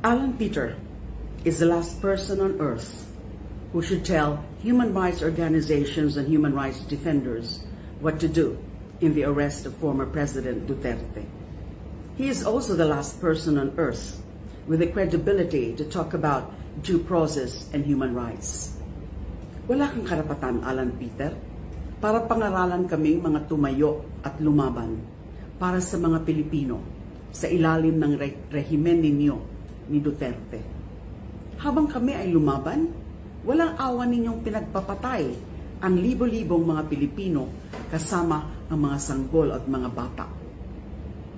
Alan Peter is the last person on earth who should tell human rights organizations and human rights defenders what to do in the arrest of former President Duterte. He is also the last person on earth with the credibility to talk about due process and human rights. Wala kang karapatan, Alan Peter, para pangaralan kaming mga tumayo at lumaban para sa mga Pilipino sa ilalim ng rehimen ninyo ni Duterte. Habang kami ay lumaban, walang awa ninyong pinagpapatay ang libo-libong mga Pilipino kasama ang mga sanggol at mga bata.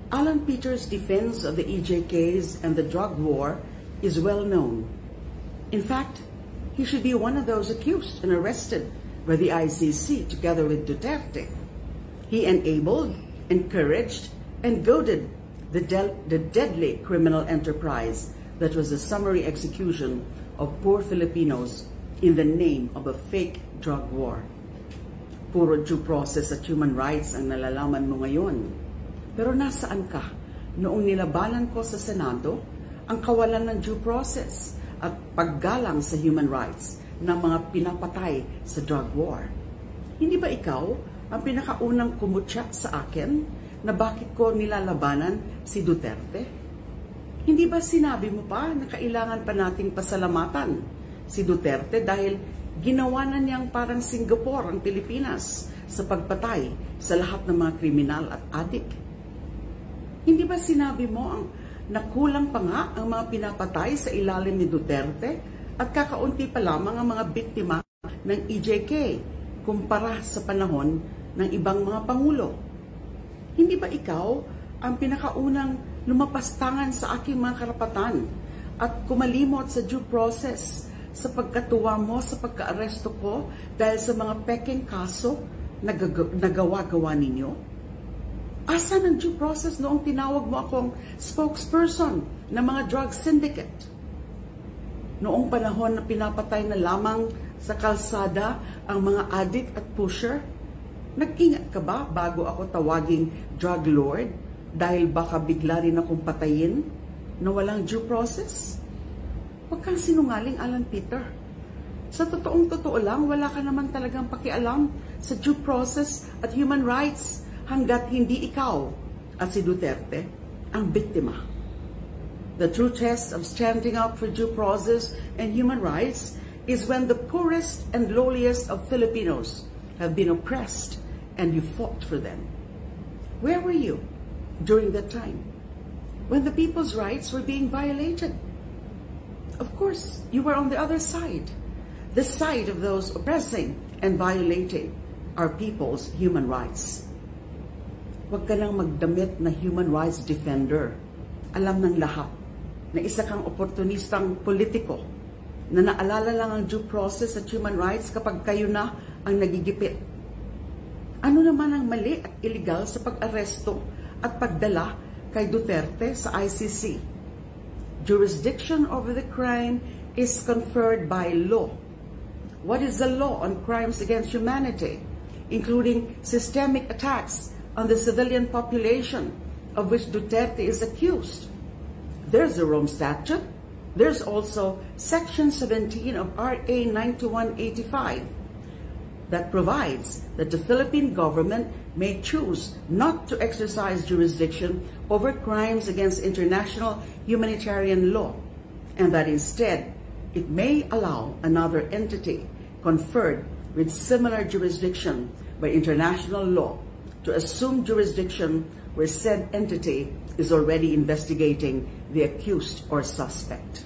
Alan Peter's defense of the EJKs and the drug war is well known. In fact, he should be one of those accused and arrested by the ICC together with Duterte. He enabled, encouraged, and goaded the deadly criminal enterprise that was the summary execution of poor Filipinos in the name of a fake drug war. Puro due process at human rights ang nalalaman mo ngayon. Pero nasaan ka noong nilabanan ko sa Senado ang kawalan ng due process at paggalang sa human rights ng mga pinapatay sa drug war? Hindi ba ikaw ang pinakaunang kumutya sa akin na bakit ko nilalabanan si Duterte? Hindi ba sinabi mo pa na kailangan pa nating pasalamatan si Duterte dahil ginawa na niyang parang Singapore ang Pilipinas sa pagpatay sa lahat ng mga kriminal at adik? Hindi ba sinabi mo ang nakulang pa nga ang mga pinapatay sa ilalim ni Duterte at kakaunti pa lamang ang mga biktima ng EJK kumpara sa panahon ng ibang mga pangulo? Hindi ba ikaw ang pinakaunang lumapastangan sa aking mga karapatan at kumalimot sa due process sa pagkatuwa mo sa pagka-aresto ko dahil sa mga peking kaso na nagawa-gawa ninyo? Asan ang due process noong tinawag mo akong spokesperson ng mga drug syndicate? Noong panahon na pinapatay na lamang sa kalsada ang mga addict at pusher, nag-ingat ka ba bago ako tawaging drug lord dahil baka bigla rin akong patayin na walang due process? Huwag kang sinungaling, Alan Peter. Sa totoo lang, wala ka naman talagang pakialam sa due process at human rights hanggat hindi ikaw at si Duterte ang biktima. The true test of standing up for due process and human rights is when the poorest and lowliest of Filipinos have been oppressed and you fought for them. Where were you during that time when the people's rights were being violated? Of course, you were on the other side, the side of those oppressing and violating our people's human rights. Huwag ka lang magdamit na human rights defender. Alam ng lahat na isa kang oportunistang politiko na naalala lang ang due process at human rights kapag kayo na ang nagigipit. Ano naman ang mali at illegal sa pag-aresto at pagdala kay Duterte sa ICC? Jurisdiction over the crime is conferred by law. What is the law on crimes against humanity, including systemic attacks on the civilian population of which Duterte is accused? There's the Rome Statute. There's also Section 17 of RA 9185 that provides that the Philippine government may choose not to exercise jurisdiction over crimes against international humanitarian law, and that instead it may allow another entity conferred with similar jurisdiction by international law to assume jurisdiction where said entity is already investigating the accused or suspect.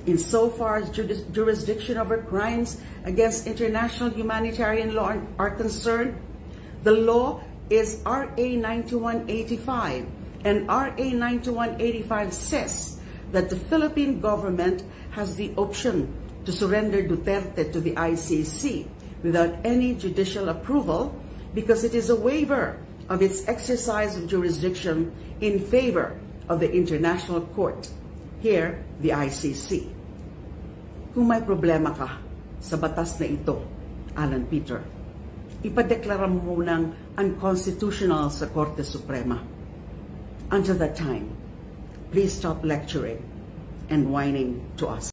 Insofar as jurisdiction over crimes against international humanitarian law are concerned, the law is RA 9185, and RA 9185 says that the Philippine government has the option to surrender Duterte to the ICC without any judicial approval because it is a waiver of its exercise of jurisdiction in favor of the International Court, here the ICC. Kung may problema ka sa batas na ito, Alan Peter, ipadeklara mo munang unconstitutional sa Korte Suprema. Until that time, please stop lecturing and whining to us.